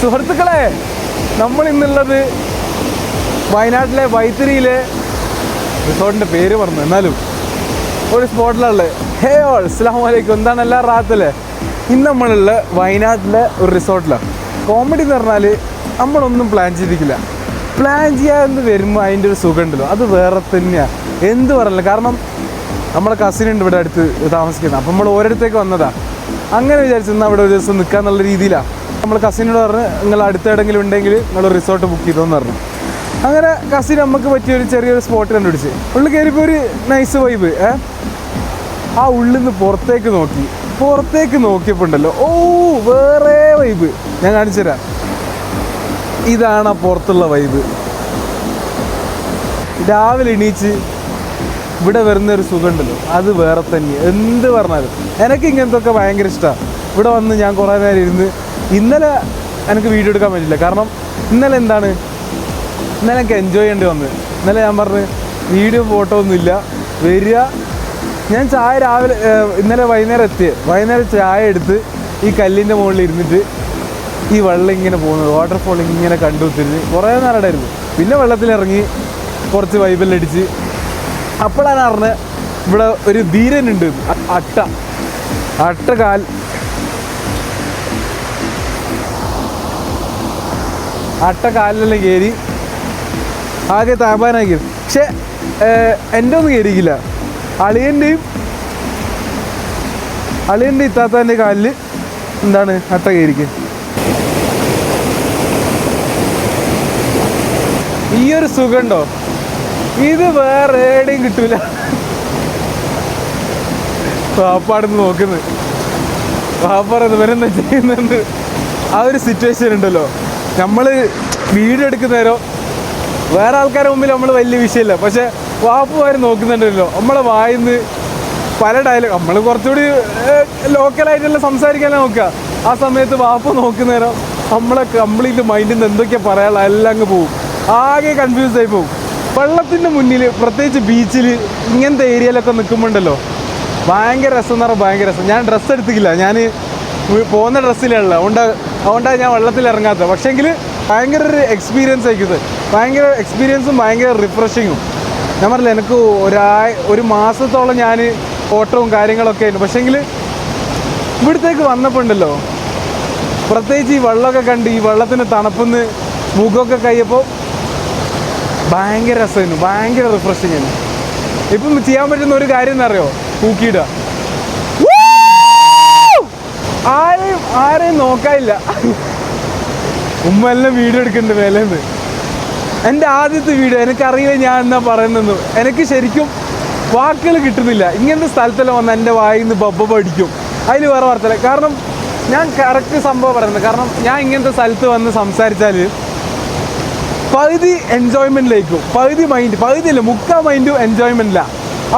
സുഹൃത്തുക്കളെ, നമ്മൾ ഇന്നുള്ളത് വയനാട്ടിലെ വൈത്തിരിയിലെ റിസോർട്ടിൻ്റെ പേര് പറഞ്ഞു, എന്നാലും ഒരു സ്പോട്ടിലുള്ളത്. ഹേ ഓൾ, അസ്സലാമു അലൈക്കും. എന്താണ് എല്ലാ റാത്തല്ലേ? ഇന്ന് നമ്മളുള്ള വയനാട്ടിലെ ഒരു റിസോർട്ടിലാണ്. കോമഡി എന്ന് പറഞ്ഞാൽ നമ്മളൊന്നും പ്ലാൻ ചെയ്തിരിക്കില്ല. പ്ലാൻ ചെയ്യാമെന്ന് വരുമ്പോൾ അതിൻ്റെ ഒരു സുഖം ഉണ്ടല്ലോ, അത് വേറെ തന്നെയാണ്. എന്ത് പറഞ്ഞില്ല, കാരണം നമ്മളെ കസിനുണ്ട് ഇവിടെ അടുത്ത് താമസിക്കുന്നത്. അപ്പം നമ്മൾ ഓരോരുത്തേക്ക് വന്നതാണ്. അങ്ങനെ വിചാരിച്ചു എന്നാൽ അവിടെ ഒരു ദിവസം നിൽക്കാന്നുള്ള രീതിയിലാണ്. നമ്മൾ കസിനോട് പറഞ്ഞ് നിങ്ങൾ അടുത്തെവിടെങ്കിലും ഉണ്ടെങ്കിൽ നിങ്ങൾ റിസോർട്ട് ബുക്ക് ചെയ്തോന്ന് പറഞ്ഞു. അങ്ങനെ കസിൻ നമുക്ക് പറ്റിയൊരു ചെറിയൊരു സ്പോട്ട് കണ്ടുപിടിച്ച് ഉള്ളിൽ കയറിയപ്പോൾ ഒരു നൈസ് വൈബ്. ആ ഉള്ളിൽ നിന്ന് പുറത്തേക്ക് നോക്കിയപ്പോൾ ഉണ്ടല്ലോ, വേറെ വൈബ്. ഞാൻ കാണിച്ചു തരാം. ഇതാണ് ആ പുറത്തുള്ള വൈബ്. രാവിലെ എണീച്ച് ഇവിടെ വരുന്നൊരു സുഖം ഉണ്ടല്ലോ, അത് വേറെ തന്നെ. എന്ത് പറഞ്ഞാലും എനിക്ക് ഇങ്ങനത്തെ ഒക്കെ ഭയങ്കര ഇഷ്ടമാണ്. ഇവിടെ വന്ന് ഞാൻ കുറേ നേരം ഇരുന്ന്. ഇന്നലെ എനിക്ക് വീഡിയോ എടുക്കാൻ പറ്റില്ല, കാരണം ഇന്നലെ എനിക്ക് എൻജോയ് ചെയ്യേണ്ടി വന്നു. ഇന്നലെ ഞാൻ പറഞ്ഞ് വീഡിയോ ഫോട്ടോ ഒന്നുമില്ല, വരിക. ഞാൻ ചായ രാവിലെ ഇന്നലെ വൈകുന്നേരം ചായ എടുത്ത് ഈ കല്ലിൻ്റെ മുകളിൽ ഇരുന്നിട്ട് ഈ വെള്ളം ഇങ്ങനെ പോകുന്നത്, വാട്ടർഫോൾ ഇങ്ങനെ കണ്ടു തിരിഞ്ഞ് കുറേ നേരം ഇടായിരുന്നു. പിന്നെ വെള്ളത്തിലിറങ്ങി കുറച്ച് വൈബെല്ലാം അടിച്ച്. അപ്പോഴാണ് അറിഞ്ഞത് ഇവിടെ ഒരു ധീരനുണ്ട്. കാലിലെല്ലാം കയറി ആകെ താപാനാക്കി. പക്ഷെ എൻ്റെ ഒന്നും കയറിയില്ല. അളിയൻ്റെയും ഇത്താത്താൻ്റെ കാലിൽ എന്താണ് അട്ട കയറിക്ക്. ഈ ഒരു സുഖമുണ്ടോ, ഇത് വേറെ എവിടെയും കിട്ടൂല. വാപ്പാടുന്ന് നോക്കുന്നത്, വാപ്പാറത് ഇവരെന്താ ചെയ്യുന്നുണ്ട്. ആ ഒരു സിറ്റുവേഷൻ ഉണ്ടല്ലോ. നമ്മൾ വീഡിയോ എടുക്കുന്നേരോ വേറെ ആൾക്കാരുടെ മുമ്പിൽ നമ്മൾ വലിയ വിഷയമില്ല, പക്ഷെ വാപ്പുമാർ നോക്കുന്നുണ്ടല്ലോ. നമ്മളെ വായിന്ന് പല ഡയലോഗ്, നമ്മൾ കുറച്ചുകൂടി ലോക്കലായിട്ടുള്ള സംസാരിക്കാനേ നോക്കുക. ആ സമയത്ത് വാപ്പ നോക്കുന്നേരം നമ്മളെ കംപ്ലീറ്റ് മൈൻഡിൽ നിന്ന് എന്തൊക്കെയാണ് പറയാനുള്ള എല്ലാം അങ്ങ് പോകും. ആകെ കൺഫ്യൂസ് ആയി പോകും. വെള്ളത്തിൻ്റെ മുന്നിൽ, പ്രത്യേകിച്ച് ബീച്ചിൽ ഇങ്ങനത്തെ ഏരിയയിലൊക്കെ നിൽക്കുമ്പോണ്ടല്ലോ ഭയങ്കര രസം എന്ന് പറഞ്ഞാൽ ഭയങ്കര രസം. ഞാൻ ഡ്രസ്സ് എടുത്തിക്കില്ല, ഞാൻ പോകുന്ന ഡ്രസ്സിലുള്ള അതുകൊണ്ടാണ് ഞാൻ വെള്ളത്തിൽ ഇറങ്ങാത്തത്. പക്ഷേങ്കിൽ ഭയങ്കര ഒരു എക്സ്പീരിയൻസ് ആയിരിക്കും. ഭയങ്കര എക്സ്പീരിയൻസും ഭയങ്കര റിഫ്രഷിങ്ങും. ഞാൻ പറഞ്ഞില്ല, എനിക്ക് ഒരു മാസത്തോളം ഞാൻ ഓട്ടവും കാര്യങ്ങളൊക്കെ ആയിരുന്നു. പക്ഷേങ്കിൽ ഇവിടത്തേക്ക് വന്നപ്പോൾ ഉണ്ടല്ലോ, പ്രത്യേകിച്ച് ഈ വെള്ളമൊക്കെ കണ്ട് ഈ വെള്ളത്തിൻ്റെ തണുപ്പെന്ന് മുഖമൊക്കെ കഴിയപ്പോൾ ഭയങ്കര രസമായിരുന്നു, ഭയങ്കര റിഫ്രഷിങ് ആയിരുന്നു. ഇപ്പം ചെയ്യാൻ പറ്റുന്ന ഒരു കാര്യം എന്നറിയോ, തൂക്കിയിടുക. ആരെയും നോക്കാനില്ല. ഉമ്മ എല്ലാം വീഡിയോ എടുക്കുന്നുണ്ട് മേലേന്ന്. എൻ്റെ ആദ്യത്തെ വീഡിയോ, എനിക്കറിയില്ല ഞാൻ എന്നാ പറയുന്നതെന്ന്. എനിക്ക് ശരിക്കും വാക്കുകൾ കിട്ടുന്നില്ല. ഇങ്ങനത്തെ സ്ഥലത്തെല്ലാം വന്ന് എൻ്റെ വായിൽ നിന്ന് ബബ്ബ അടിക്കും. അതിൽ വേറെ വാർത്തല്ല. കാരണം ഞാൻ കറക്റ്റ് സംഭവം പറയുന്നത്. കാരണം ഞാൻ ഇങ്ങനത്തെ സ്ഥലത്ത് വന്ന് സംസാരിച്ചാൽ പകുതി എൻജോയ്മെൻറ്റിലേക്കും പകുതിയില്ല, മുക്കാൽ മൈൻഡും എൻജോയ്മെൻറ്റില്ല.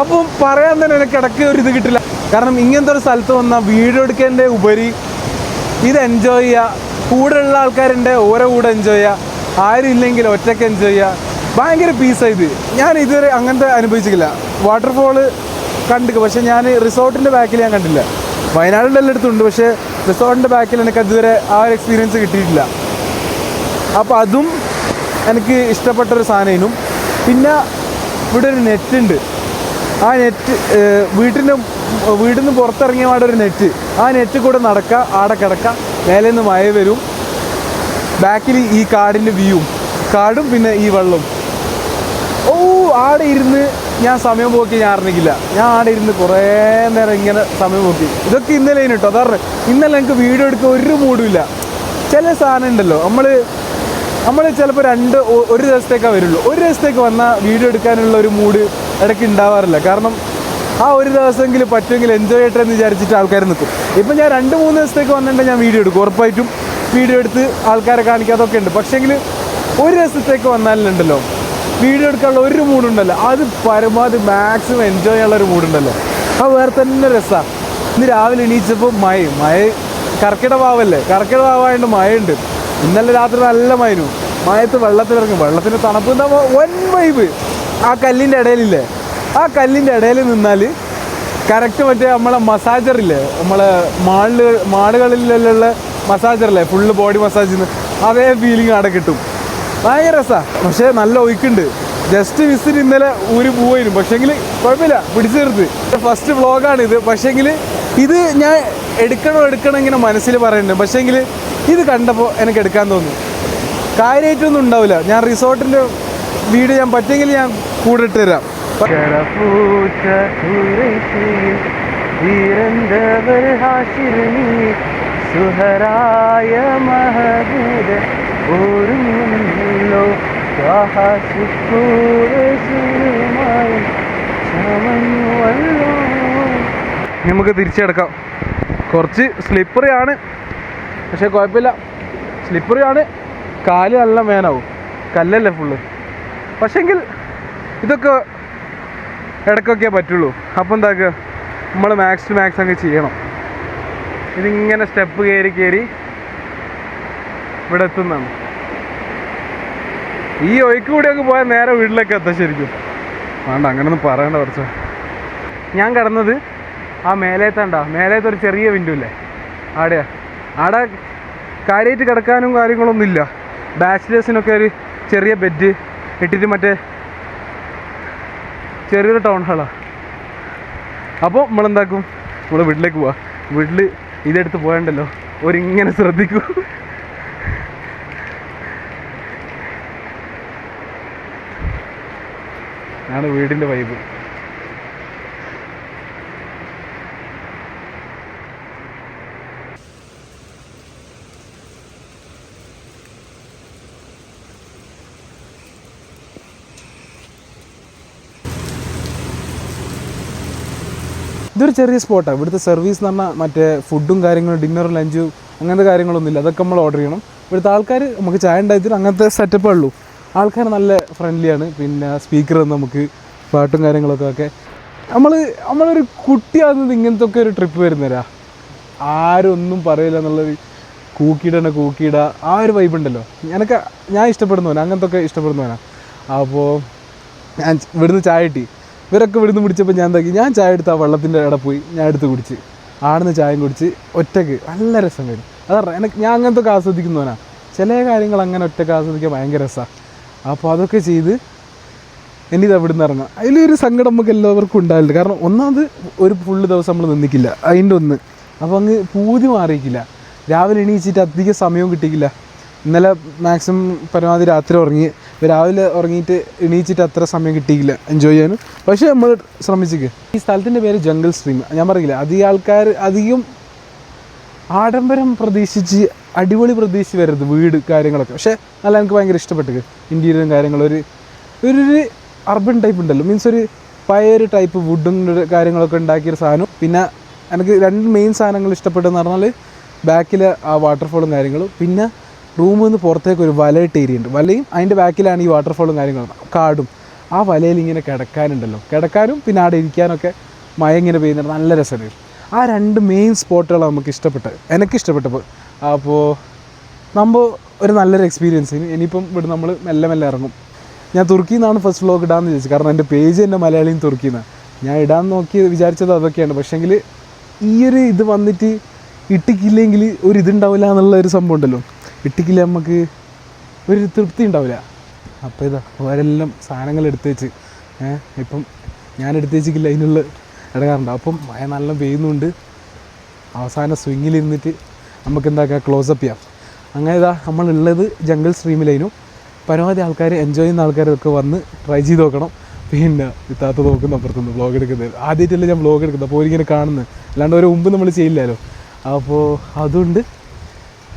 അപ്പം പറയാൻ തന്നെ എനിക്ക് ഇടയ്ക്ക് ഒരു ഇത് കിട്ടില്ല. കാരണം ഇങ്ങനത്തെ ഒരു സ്ഥലത്ത് വന്നാൽ വീഡിയോ എടുക്കേണ്ട ഉപരി ഇത് എൻജോയ് ചെയ്യുക. കൂടെ ഉള്ള ആൾക്കാരുണ്ട്, ഓരോ കൂടെ എൻജോയ് ചെയ്യുക. ആരും ഇല്ലെങ്കിൽ ഒറ്റയ്ക്ക് എൻജോയ് ചെയ്യുക. ഭയങ്കര പീസായത്. ഞാൻ ഇതുവരെ അങ്ങനത്തെ അനുഭവിച്ചിട്ടില്ല. വാട്ടർഫോള് കണ്ടു, പക്ഷെ ഞാൻ റിസോർട്ടിൻ്റെ ബാക്കിൽ ഞാൻ കണ്ടില്ല. വയനാടിൻ്റെ എല്ലായിടത്തുണ്ട്, പക്ഷേ റിസോർട്ടിൻ്റെ ബാക്കിൽ എനിക്ക് അതുവരെ ആ ഒരു എക്സ്പീരിയൻസ് കിട്ടിയിട്ടില്ല. അപ്പോൾ അതും എനിക്ക് ഇഷ്ടപ്പെട്ടൊരു സാധനം. പിന്നെ ഇവിടെ ഒരു നെറ്റുണ്ട്. ആ നെറ്റ് വീട്ടിൽ നിന്ന് പുറത്തിറങ്ങിയ പാടെ ഒരു നെറ്റ്. ആ നെറ്റ് കൂടെ നടക്കുക, ആടെ കിടക്കുക. മേലെ നിന്ന് മഴ വരും, ബാക്കിൽ ഈ കാടിൻ്റെ വ്യൂവും, കാടും പിന്നെ ഈ വെള്ളവും. ആടെ ഇരുന്ന് ഞാൻ സമയം പോക്കി ഞാൻ അറിഞ്ഞില്ല. ഞാൻ ആടെ ഇരുന്ന് കുറേ നേരം ഇങ്ങനെ സമയം പോക്കി. ഇതൊക്കെ ഇന്നലെ കേട്ടോ. അതാണ് ഇന്നലെ എനിക്ക് വീഡിയോ എടുക്കാൻ ഒരു മൂടുമില്ല. ചില സാധനം ഉണ്ടല്ലോ, നമ്മൾ ചിലപ്പോൾ ഒരു ദിവസത്തേക്കാണ് വരുള്ളൂ. ഒരു ദിവസത്തേക്ക് വന്നാൽ വീഡിയോ എടുക്കാനുള്ള ഒരു മൂഡ് ഇടയ്ക്ക് ഉണ്ടാവാറില്ല. കാരണം ആ ഒരു ദിവസമെങ്കിലും പറ്റുമെങ്കിൽ എൻജോയ് ചെയ്യട്ടെ എന്ന് വിചാരിച്ചിട്ട് ആൾക്കാർ നിൽക്കും. ഇപ്പം ഞാൻ 2-3 ദിവസത്തേക്ക് വന്നിട്ടുണ്ടെങ്കിൽ ഞാൻ വീഡിയോ എടുക്കും. ഉറപ്പായിട്ടും വീഡിയോ എടുത്ത് ആൾക്കാരെ കാണിക്കാതൊക്കെ ഉണ്ട്. പക്ഷേങ്കിൽ ഒരു ദിവസത്തേക്ക് വന്നാലുണ്ടല്ലോ വീഡിയോ എടുക്കാനുള്ള ഒരു മൂഡുണ്ടല്ലോ, അത് പരമാവധി മാക്സിമം എൻജോയ് ചെയ്യാനുള്ള ഒരു മൂഡുണ്ടല്ലോ, അത് വേറെ തന്നെ രസമാണ്. ഇന്ന് രാവിലെ എണീച്ചപ്പോൾ മഴ കർക്കിടക വാവായതുകൊണ്ട് മഴയുണ്ട്. ഇന്നലെ രാത്രി നല്ല മഴയും. മഴയത്ത് വെള്ളത്തിലിറങ്ങും, വെള്ളത്തിൻ്റെ തണുപ്പ് ഉണ്ടാകുമ്പോൾ വൻ വൈബ്. ആ കല്ലിൻ്റെ ഇടയിലില്ലേ, ആ കല്ലിൻ്റെ ഇടയിൽ നിന്നാൽ കറക്റ്റ് മറ്റേ നമ്മളെ മസാജറില്ലേ, നമ്മളെ മാളുകളിലുള്ള മസാജറല്ലേ ഫുള്ള് ബോഡി മസാജിന്ന് അതേ ഫീലിംഗ് അവിടെ കിട്ടും. ഭയങ്കര രസമാണ്. പക്ഷേ നല്ല ഒഴുക്കുണ്ട്. ജസ്റ്റ് വിസിറ്റ് ഇന്നലെ ഊരി പോവായിരുന്നു. പക്ഷേങ്കിൽ കുഴപ്പമില്ല, പിടിച്ചു നിർത്ത്. ഫസ്റ്റ് വ്ളോഗാണിത്. പക്ഷേങ്കിൽ ഇത് ഞാൻ എടുക്കണം ഇങ്ങനെ മനസ്സിൽ പറയുന്നുണ്ട്. പക്ഷേങ്കിൽ ഇത് കണ്ടപ്പോൾ എനിക്ക് എടുക്കാൻ തോന്നുന്നു. കാര്യമായിട്ടൊന്നും ഉണ്ടാവില്ല. ഞാൻ റിസോർട്ടിൻ്റെ വീഡിയോ ഞാൻ പറ്റുമെങ്കിൽ ഞാൻ കൂടെ ഇട്ട് തരാം. നമുക്ക് തിരിച്ചെടുക്കാം. കുറച്ച് സ്ലിപ്പറി ആണ്, പക്ഷേ കുഴപ്പമില്ല. സ്ലിപ്പറി ആണ്, കാല് നല്ല മേനാവും, കല്ലല്ലേ ഫുള്ള്. പക്ഷെങ്കിൽ ഇതൊക്കെ ഇടയ്ക്കൊക്കെ പറ്റുള്ളൂ. അപ്പോൾ എന്താക്കുക, നമ്മൾ മാക്സ് ടു മാക്സ് അങ്ങ് ചെയ്യണം. ഇതിങ്ങനെ സ്റ്റെപ്പ് കയറി ഇവിടെ എത്തുന്നതാണ്. ഈ ഒഴുക്ക് കൂടി അങ്ങ് പോയാൽ നേരെ വീട്ടിലേക്ക് എത്താം. ശരിക്കും വേണ്ട അങ്ങനെയൊന്നും പറയണ്ട. കുറച്ച് ഞാൻ കിടന്നത് ആ മേലേത്തെ ഒരു ചെറിയ വിൻഡോ ഇല്ലേ, അവിടെ കാര്യമായിട്ട് കിടക്കാനും കാര്യങ്ങളൊന്നും ഇല്ല. ബാച്ചിലേഴ്സിനൊക്കെ ഒരു ചെറിയ ബെഡ് ഇട്ടിട്ട് മറ്റേ ചെറിയൊരു ടൗൺ ഹാളാണ്. അപ്പോൾ നമ്മളെന്താക്കും, നമ്മൾ വീട്ടിലേക്ക് പോവാം. വീട്ടിൽ ഇതെടുത്ത് പോയണ്ടല്ലോ, ഒരിങ്ങനെ ശ്രദ്ധിക്കൂ. ആണ് വീടിൻ്റെ വൈബ്. ഇതൊരു ചെറിയ സ്പോട്ടാണ്. ഇവിടുത്തെ സർവീസ് എന്ന് പറഞ്ഞാൽ മറ്റേ ഫുഡും കാര്യങ്ങളും ഡിന്നറും ലഞ്ചും അങ്ങനത്തെ കാര്യങ്ങളൊന്നുമില്ല. അതൊക്കെ നമ്മൾ ഓർഡർ ചെയ്യണം. ഇവിടുത്തെ ആൾക്കാർ നമുക്ക് ചായ ഉണ്ടായിട്ട് അങ്ങനത്തെ സെറ്റപ്പേ ഉള്ളൂ. ആൾക്കാർ നല്ല ഫ്രണ്ട്ലിയാണ്. പിന്നെ സ്പീക്കർ നമുക്ക് പാട്ടും കാര്യങ്ങളൊക്കെ നമ്മളൊരു കുട്ടിയാകുന്നത് ഇങ്ങനത്തെ ഒക്കെ ഒരു ട്രിപ്പ് വരുന്നവരാ. ആരും ഒന്നും പറയില്ല എന്നുള്ളൊരു കൂക്കിയിട ആ ഒരു വൈബ് ഉണ്ടല്ലോ. ഞാൻ ഇഷ്ടപ്പെടുന്നവനാണ്, അങ്ങനത്തെ ഒക്കെ ഇഷ്ടപ്പെടുന്നവനാണ്. അപ്പോൾ ഞാൻ ഇവിടുന്ന് ചായ കിട്ടി. ഇവരൊക്കെ ഇവിടുന്ന് പിടിച്ചപ്പോൾ ഞാൻ എന്താക്കി, ഞാൻ ചായ എടുത്ത് ആ വെള്ളത്തിൻ്റെ ഇടയിൽ പോയി ഞാൻ എടുത്ത് കുടിച്ച്, ആടുന്ന് ചായയും കുടിച്ച് ഒറ്റയ്ക്ക് നല്ല രസം വരും. അതറിയാം, ഞാൻ അങ്ങനത്തെ ഒക്കെ ആസ്വദിക്കുന്നവനാണ്. ചില കാര്യങ്ങൾ അങ്ങനെ ഒറ്റയ്ക്ക് ആസ്വദിക്കാൻ ഭയങ്കര രസമാണ്. അപ്പോൾ അതൊക്കെ ചെയ്ത് എനിക്കിത് അവിടെ നിന്ന് ഇറങ്ങാം. അതിലൊരു സങ്കടം നമുക്ക് എല്ലാവർക്കും ഉണ്ടാവില്ല. കാരണം ഒന്നാമത് ഒരു ഫുള്ള് ദിവസം നമ്മൾ നിന്നിക്കില്ല, അതിൻ്റെ ഒന്ന്. അപ്പോൾ അങ്ങ് പൂതി മാറിയിക്കില്ല. രാവിലെ എണീച്ചിട്ട് അധികം സമയവും കിട്ടിയില്ല. ഇന്നലെ മാക്സിമം പരമാവധി രാത്രി ഉറങ്ങി. രാവിലെ ഉറങ്ങിയിട്ട് എണീച്ചിട്ട് അത്ര സമയം കിട്ടിയില്ല എൻജോയ് ചെയ്യാനും. പക്ഷേ നമ്മൾ ശ്രമിച്ചിക്ക്. ഈ സ്ഥലത്തിൻ്റെ പേര് ജംഗിൾ സ്ട്രീം. ഞാൻ പറയില്ല, അധികം ആഡംബരം പ്രതീക്ഷിച്ച് അടിപൊളി പ്രതീക്ഷിച്ച് വരരുത് വീട് കാര്യങ്ങളൊക്കെ. പക്ഷേ നല്ല എനിക്ക് ഭയങ്കര ഇഷ്ടപ്പെട്ടു. ഇൻറ്റീരിയറും കാര്യങ്ങളും ഒരു അർബൻ ടൈപ്പ് ഉണ്ടല്ലോ, മീൻസ് ഒരു പഴയൊരു ടൈപ്പ് വുഡും കാര്യങ്ങളൊക്കെ ഉണ്ടാക്കിയൊരു സാധനം. പിന്നെ എനിക്ക് രണ്ട് മെയിൻ സാധനങ്ങൾ ഇഷ്ടപ്പെട്ടെന്ന് പറഞ്ഞാൽ ബാക്കിൽ ആ വാട്ടർഫോളും കാര്യങ്ങളും, പിന്നെ റൂമിൽ നിന്ന് പുറത്തേക്ക് ഒരു വലയിട്ട് ഏരിയ ഉണ്ട്. വലയും അതിൻ്റെ ബാക്കിലാണ് ഈ വാട്ടർഫോളും കാര്യങ്ങളും, കാടും. ആ വലയിൽ ഇങ്ങനെ കിടക്കാനും പിന്നെ അവിടെ ഇരിക്കാനൊക്കെ മഴ ഇങ്ങനെ പെയ്യുന്നുണ്ട്, നല്ല രസമാണ്. ആ രണ്ട് മെയിൻ സ്പോട്ടുകളാണ് നമുക്ക് എനിക്കിഷ്ടപ്പെട്ടപ്പോൾ. അപ്പോൾ നമ്മൾ ഒരു നല്ലൊരു എക്സ്പീരിയൻസ്. ഇനിയിപ്പം ഇവിടെ നമ്മൾ മെല്ലെ ഇറങ്ങും. ഞാൻ തുർക്കിയിൽ നിന്നാണ് ഫസ്റ്റ് വ്ലോഗ് ഇടാമെന്ന് ചോദിച്ചത്. കാരണം എൻ്റെ പേജ് തന്നെ മലയാളിയും തുർക്കിയിൽ നിന്നാണ്. ഞാൻ ഇടാൻ വിചാരിച്ചത് അതൊക്കെയാണ്. പക്ഷേങ്കിൽ ഈ ഒരു ഇത് വന്നിട്ട് ഇട്ടിക്കില്ലെങ്കിൽ ഒരു ഇതുണ്ടാവില്ല എന്നുള്ളൊരു സംഭവം ഉണ്ടല്ലോ. ഇട്ടിക്കില്ല നമുക്ക് ഒരു തൃപ്തി ഉണ്ടാവില്ല. അപ്പോൾ ഇതാ അവരെല്ലാം സാധനങ്ങൾ എടുത്ത് വെച്ച് ഇപ്പം ഞാൻ എടുത്ത് വെച്ചിട്ടില്ല, അതിനുള്ള ഇടകാറുണ്ട്. അപ്പം മഴ നല്ല പെയ്യുന്നുണ്ട്. അവസാനം സ്വിങ്ങിലിരുന്നിട്ട് നമുക്ക് എന്താക്കുക, ക്ലോസപ്പ് ചെയ്യാം. അങ്ങനെ ഇതാ നമ്മളുള്ളത് ജംഗിൾ സ്ട്രീമിലായിരുന്നു. പരമാവധി ആൾക്കാർ എൻജോയ് ചെയ്യുന്ന ആൾക്കാരൊക്കെ വന്ന് ട്രൈ ചെയ്ത് നോക്കണം. പിന്നെ ഇത്താത്ത നോക്കുന്ന അപ്പുറത്തുനിന്ന് വ്ളോഗ് എടുക്കുന്നത് ആദ്യമായിട്ടല്ലേ ഞാൻ വ്ളോഗ് എടുക്കുന്നത്. അപ്പോൾ ഇങ്ങനെ കാണുന്നത്, അല്ലാണ്ട് ഒരു മുമ്പ് നമ്മൾ ചെയ്യില്ലല്ലോ. അപ്പോൾ അതുകൊണ്ട്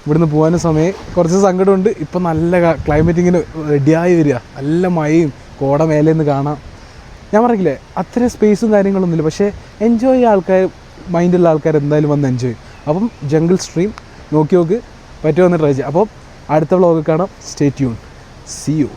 ഇവിടുന്ന് പോകാനും സമയം കുറച്ച് സങ്കടമുണ്ട്. ഇപ്പം നല്ല ക്ലൈമറ്റ് ഇങ്ങനെ റെഡിയായി വരിക, നല്ല മഴയും കോട മേലേന്ന് കാണാം. ഞാൻ പറഞ്ഞില്ലേ അത്ര സ്പേസും കാര്യങ്ങളൊന്നുമില്ല, പക്ഷേ എൻജോയ് ചെയ്യുക ആൾക്കാർ, മൈൻഡുള്ള ആൾക്കാർ എന്തായാലും വന്ന് എൻജോയ് ചെയ്യും. അപ്പം ജംഗിൾ സ്ട്രീം നോക്കി പറ്റുമെന്ന് ട്രൈ ചെയ്യാം. അപ്പം അടുത്ത വ്ളോഗ് കാണാം. Stay tune. See you.